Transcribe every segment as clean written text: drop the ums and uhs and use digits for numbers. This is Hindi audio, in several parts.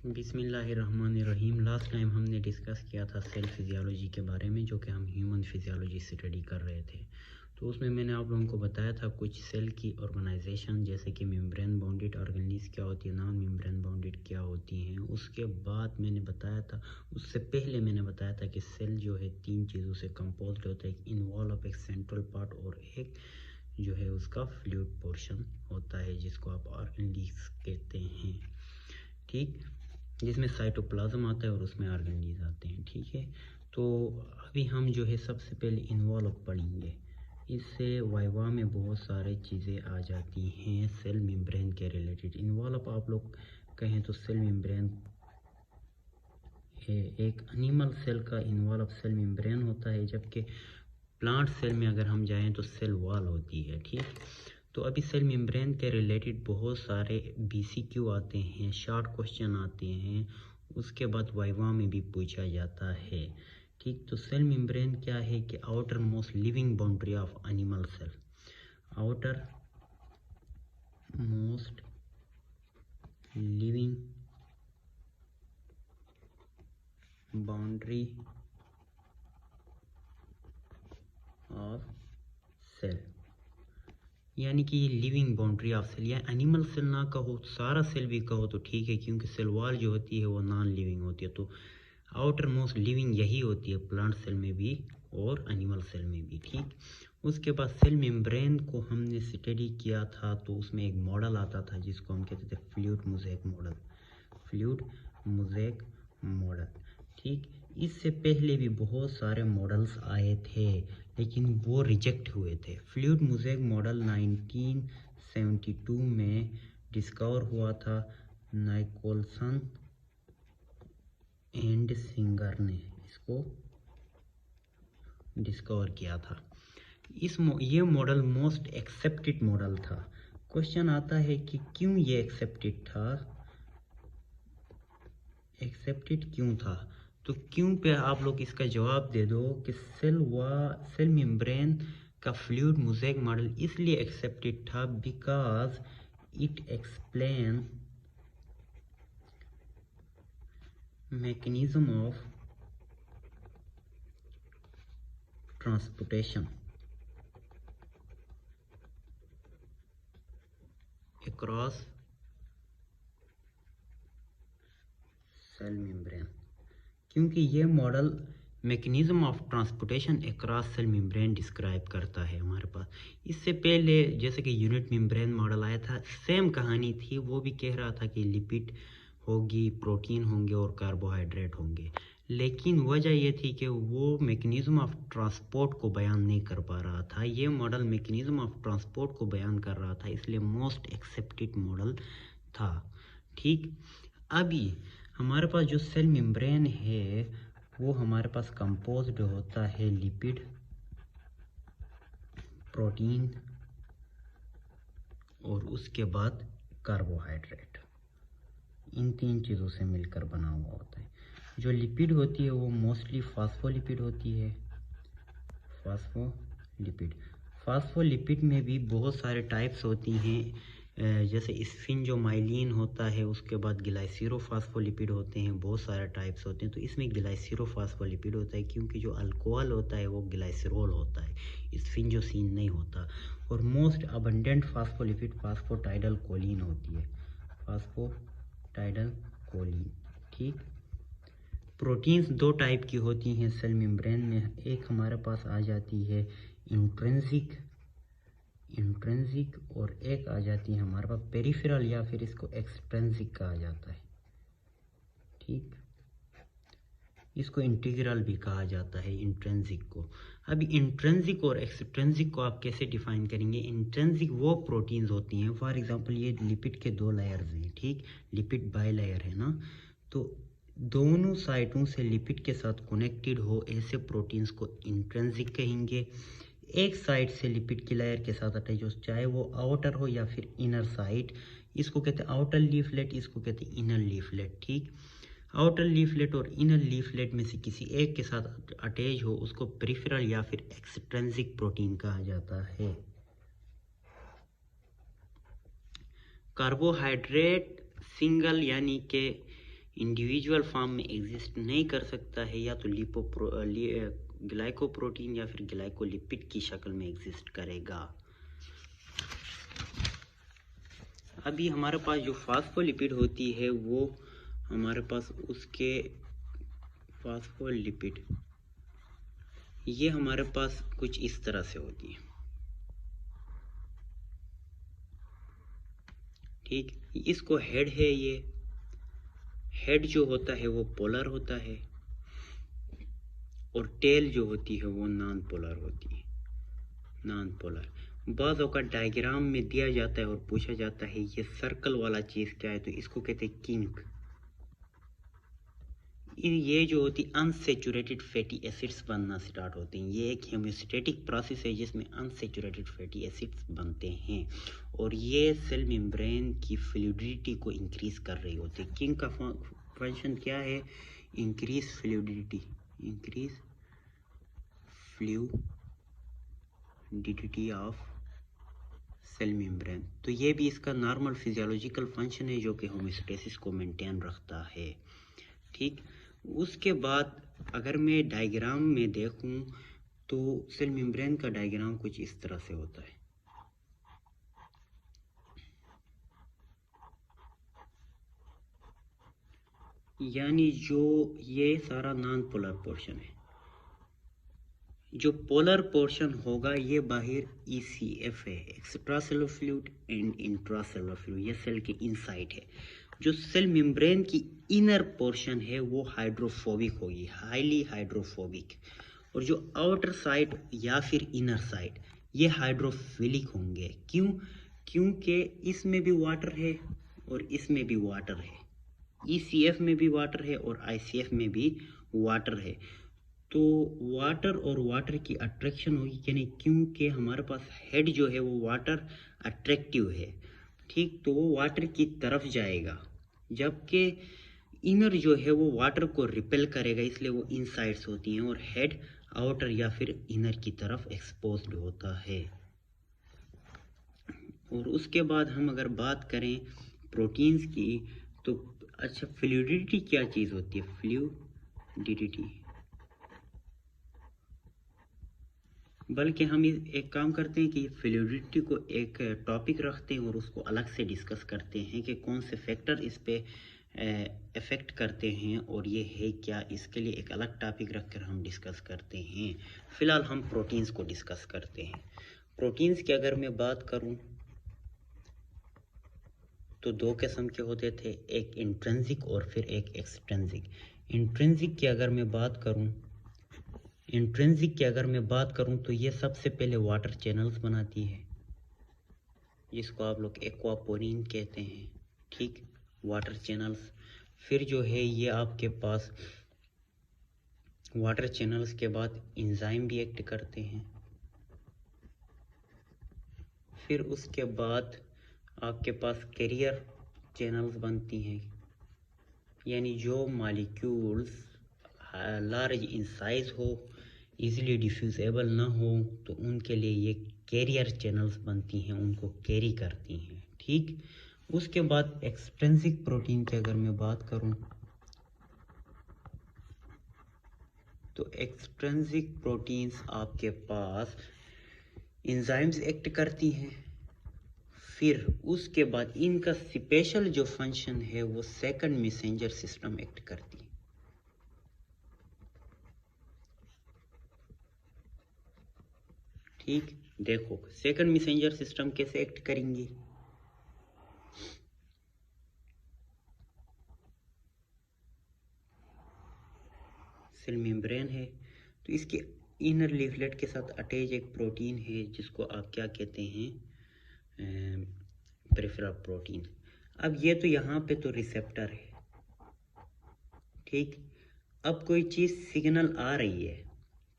बिस्मिल्लाहिर्रहमानिर्रहीम। लास्ट टाइम हमने डिस्कस किया था सेल फिजियोलॉजी के बारे में, जो कि हम ह्यूमन फिजियोलॉजी स्टडी कर रहे थे। तो उसमें मैंने आप लोगों को बताया था कुछ सेल की ऑर्गेनाइजेशन, जैसे कि मेम्ब्रेन बाउंडेड ऑर्गेनीज क्या होती है, नॉन मेम्ब्रेन बाउंडेड क्या होती हैं। उसके बाद मैंने बताया था, उससे पहले मैंने बताया था कि सेल जो है 3 चीज़ों से कंपोज्ड होता है, एक इन्वॉल्व, एक सेंट्रल पार्ट और एक जो है उसका फ्लूइड पोर्शन होता है, जिसको आप ऑर्गेनीज कहते हैं। ठीक, जिसमें साइटोप्लाज्म आता है और उसमें ऑर्गेनीज आते हैं। ठीक है, तो अभी हम जो है सबसे पहले इन्वॉल्व पढ़ेंगे। इससे वाइवा में बहुत सारे चीज़ें आ जाती हैं सेल मेम्ब्रेन के रिलेटेड। इन्वॉल्व आप लोग कहें तो सेल मेम्ब्रेन एक एनिमल सेल का इन्वॉल्व सेल मेम्ब्रेन होता है, जबकि प्लांट सेल में अगर हम जाएं तो सेल वॉल होती है। ठीक, तो अभी सेल मेम्ब्रेन के रिलेटेड बहुत सारे BCQ आते हैं, शॉर्ट क्वेश्चन आते हैं, उसके बाद वाइवा में भी पूछा जाता है। ठीक, तो सेल मेम्ब्रेन क्या है कि outermost living boundary of animal cell, outermost living boundary of cell, यानी कि ये लिविंग बाउंड्री ऑफ सेल, या एनिमल सेल ना कहो, सारा सेल भी कहो तो ठीक है, क्योंकि सेल वॉल जो होती है वो नॉन लिविंग होती है। तो आउटर मोस्ट लिविंग यही होती है प्लांट सेल में भी और एनिमल सेल में भी। ठीक, उसके बाद सेल मेम्ब्रेन को हमने स्टडी किया था, तो उसमें एक मॉडल आता था जिसको हम कहते थे fluid mosaic model, fluid mosaic model. ठीक, इससे पहले भी बहुत सारे मॉडल्स आए थे, लेकिन वो रिजेक्ट हुए थे। फ्लूइड मोज़ेक मॉडल 1972 में डिस्कवर हुआ था, नाइकोलसन एंड सिंगर ने इसको डिस्कवर किया था। ये मॉडल मोस्ट एक्सेप्टेड मॉडल था। क्वेश्चन आता है कि क्यों ये एक्सेप्टेड था, एक्सेप्टेड क्यों था? तो क्यों पे आप लोग इसका जवाब दे दो कि सेल मेम्ब्रेन का फ्लूइड मोज़ेक मॉडल इसलिए एक्सेप्टेड था because it explain mechanism of transportation across cell membrane, क्योंकि ये model mechanism of transportation across cell membrane describe करता है हमारे पास। इससे पहले जैसे कि यूनिट मेम्ब्रेन मॉडल आया था, सेम कहानी थी, वो भी कह रहा था कि लिपिड होगी, प्रोटीन होंगे और कार्बोहाइड्रेट होंगे, लेकिन वजह ये थी कि वो मैकेनिज्म ऑफ ट्रांसपोर्ट को बयान नहीं कर पा रहा था। ये मॉडल मैकेनिज्म ऑफ ट्रांसपोर्ट को बयान कर रहा था, इसलिए मोस्ट एक्सेप्टेड मॉडल था। ठीक, अभी हमारे पास जो सेल मेम्ब्रेन है वो हमारे पास कंपोज्ड होता है लिपिड, प्रोटीन और उसके बाद कार्बोहाइड्रेट, इन 3 चीज़ों से मिलकर बना हुआ होता है। जो लिपिड होती है वो मोस्टली फास्फोलिपिड होती है, फास्फोलिपिड। फास्फोलिपिड में भी बहुत सारे टाइप्स होती हैं, जैसे स्फिंजोमाइलिन होता है, उसके बाद ग्लाइसिरोफास्फोलिपिड होते हैं, बहुत सारे टाइप्स होते हैं। तो इसमें ग्लाइसिरोफास्फोलिपिड होता है क्योंकि जो अल्कोहल होता है वो ग्लाइसरॉल होता है, स्फिंजोसिन नहीं होता। और मोस्ट अबंडेंट फास्फोलिपिड फास्फोटाइडल कोलिन होती है, फास्फोटाइडल कोलिन। ठीक, प्रोटीन्स 2 टाइप की होती हैं सेल मेम्ब्रेन में, एक हमारे पास आ जाती है इंट्रिंसिक और एक आ जाती है हमारे पास पेरिफेरल, या फिर इसको एक्सट्रिंसिक कहा जाता है। ठीक, इसको इंटीग्रल भी कहा जाता है इंट्रिंसिक को। अभी इंट्रिंसिक और एक्सट्रिंसिक को आप कैसे डिफाइन करेंगे? इंट्रिंसिक वो प्रोटीन्स होती हैं, फॉर एग्जांपल ये लिपिड के 2 लेयर्स हैं। ठीक, लिपिड बाई लेयर है ना, तो दोनों साइडों से लिपिड के साथ कनेक्टेड हो ऐसे प्रोटीन्स को इंट्रिंसिक कहेंगे। एक साइड से लिपिड की लेयर के साथ अटैच हो, चाहे वो आउटर हो या फिर इनर साइड, इसको कहते हैं आउटर लीफलेट, इसको कहते हैं इनर लीफलेट। ठीक, आउटर लीफलेट और इनर लीफलेट में से किसी एक के साथ अटैच हो उसको पेरिफेरल या फिर एक्सट्रिंसिक प्रोटीन कहा जाता है। कार्बोहाइड्रेट सिंगल यानी कि इंडिविजुअल फॉर्म में एग्जिस्ट नहीं कर सकता है, या तो ग्लाइकोप्रोटीन या फिर ग्लाइकोलिपिड की शक्ल में एग्जिस्ट करेगा। अभी हमारे पास जो फास्फोलिपिड होती है वो हमारे पास उसके फास्फोलिपिड ये हमारे पास कुछ इस तरह से होती है। ठीक, इसको हेड है, ये हेड जो होता है वो पोलर होता है और टेल जो होती है वो नॉन पोलर होती है। नॉन पोलर बाज़ औक़ात डायग्राम में दिया जाता है और पूछा जाता है ये सर्कल वाला चीज़ क्या है, तो इसको कहते हैं किंक। ये जो होती अनसेचुरेटेड फैटी एसिड्स बनना स्टार्ट होते हैं। ये एक हेमोस्टेटिक प्रोसेस है जिसमें अनसेचुरेटेड फैटी एसिड्स बनते हैं और ये सेल मेम्ब्रेन की फ्लूइडिटी को इंक्रीज कर रही होती है। किंक का फंक्शन क्या है? Increase fluidity, increase fluidity of cell membrane. तो ये भी इसका नॉर्मल फिजियोलॉजिकल फंक्शन है जो कि होमोस्टेसिस को मेंटेन रखता है। ठीक, उसके बाद अगर मैं डायग्राम में देखूं तो सेल मेम्ब्रेन का डायग्राम कुछ इस तरह से होता है। यानी जो ये सारा नॉन पोलर पोर्शन है, जो पोलर पोर्शन होगा ये बाहर ECF है, extra cellular fluid and intra cellular fluid, ये सेल के इनसाइड है। जो सेल मेम्ब्रेन की इनर पोर्शन है वो हाइड्रोफोबिक होगी, हाईली हाइड्रोफोबिक, और जो आउटर साइड या फिर इनर साइड ये हाइड्रोफिलिक होंगे। क्यों? क्योंकि इसमें भी वाटर है और इसमें भी वाटर है, ECF में भी वाटर है और ICF में भी वाटर है। तो वाटर और वाटर की अट्रैक्शन होगी कि नहीं, क्योंकि हमारे पास हेड जो है वो वाटर अट्रैक्टिव है। ठीक, तो वो वाटर की तरफ जाएगा, जबकि इनर जो है वो वाटर को रिपेल करेगा, इसलिए वो इनसाइड्स होती हैं और हेड आउटर या फिर इनर की तरफ एक्सपोज्ड होता है। और उसके बाद हम अगर बात करें प्रोटीन्स की, तो अच्छा फ्लूइडिटी क्या चीज़ होती है? फ्लूइडिटी, बल्कि हम एक काम करते हैं कि फ्लूइडिटी को एक टॉपिक रखते हैं और उसको अलग से डिस्कस करते हैं कि कौन से फैक्टर इस पे इफ़ेक्ट करते हैं और ये है क्या, इसके लिए एक अलग टॉपिक रखकर हम डिस्कस करते हैं। फ़िलहाल हम प्रोटीन्स को डिस्कस करते हैं। प्रोटीन्स की अगर मैं बात करूं तो दो किस्म के होते थे, एक इंट्रिंसिक और फिर एक एक्सट्रिंसिक। इंट्रिंसिक की अगर मैं बात करूं तो ये सबसे पहले वाटर चैनल्स बनाती है, जिसको आप लोग एक्वापोरिन कहते हैं। ठीक, वाटर चैनल्स। फिर जो है ये आपके पास वाटर चैनल्स के बाद एंजाइम भी एक्ट करते हैं। फिर उसके बाद आपके पास कैरियर चैनल्स बनती हैं, यानी जो मॉलिक्यूल्स लार्ज इन साइज हो, इजीली डिफ्यूजेबल ना हो, तो उनके लिए ये कैरियर चैनल्स बनती हैं, उनको कैरी करती हैं। ठीक, उसके बाद एक्सट्रिंसिक प्रोटीन की अगर मैं बात करूं तो एक्सट्रिंसिक प्रोटीन्स आपके पास एंजाइम्स एक्ट करती हैं। फिर उसके बाद इनका स्पेशल जो फंक्शन है वो सेकंड मैसेंजर सिस्टम एक्ट करती है। ठीक, देखो सेकंड मैसेंजर सिस्टम कैसे एक्ट करेंगी। सेल मेम्ब्रेन है तो इसके इनर लीफलेट के साथ अटैच एक प्रोटीन है जिसको आप क्या कहते हैं? Peripheral protein. अब ये तो यहाँ पे तो रिसेप्टर है। ठीक, अब कोई चीज़ सिग्नल आ रही है,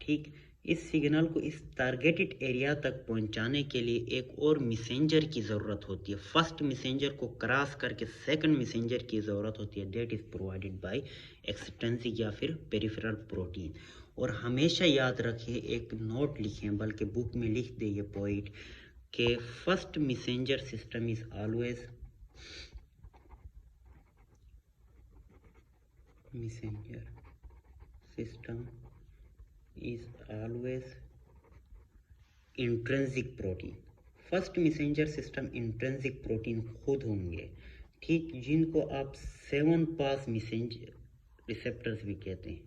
ठीक, इस सिग्नल को इस टारगेटेड एरिया तक पहुंचाने के लिए एक और मैसेंजर की ज़रूरत होती है। फर्स्ट मैसेंजर को क्रॉस करके सेकंड मैसेंजर की ज़रूरत होती है, that is provided by extrinsic या फिर पेरिफेरल प्रोटीन। और हमेशा याद रखें, एक नोट लिखें, बल्कि बुक में लिख दे ये पॉइंट, कि first messenger system is always messenger system is always intrinsic protein. First messenger system intrinsic protein खुद होंगे, ठीक, जिनको आप 7 पास मैसेंजर रिसेप्टर्स भी कहते हैं।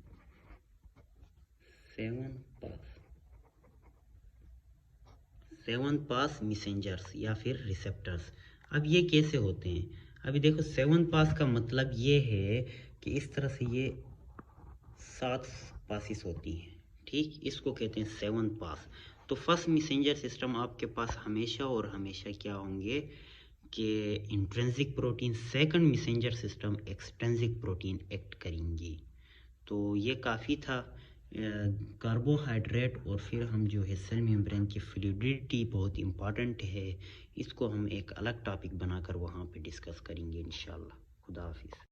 7 पास मैसेंजर्स या फिर रिसेप्टर्स। अब ये कैसे होते हैं? अभी देखो 7 पास का मतलब ये है कि इस तरह से ये 7 पासिस होती हैं, ठीक, इसको कहते हैं 7 पास। तो फर्स्ट मैसेंजर सिस्टम आपके पास हमेशा और हमेशा क्या होंगे कि intrinsic protein, second messenger system extrinsic protein act करेंगी। तो ये काफ़ी था। कार्बोहाइड्रेट और फिर हम जो है सेल मेम्ब्रेन की फ्लूइडिटी बहुत इम्पॉर्टेंट है, इसको हम एक अलग टॉपिक बनाकर वहाँ पे डिस्कस करेंगे इंशाल्लाह। खुदा हाफिज़।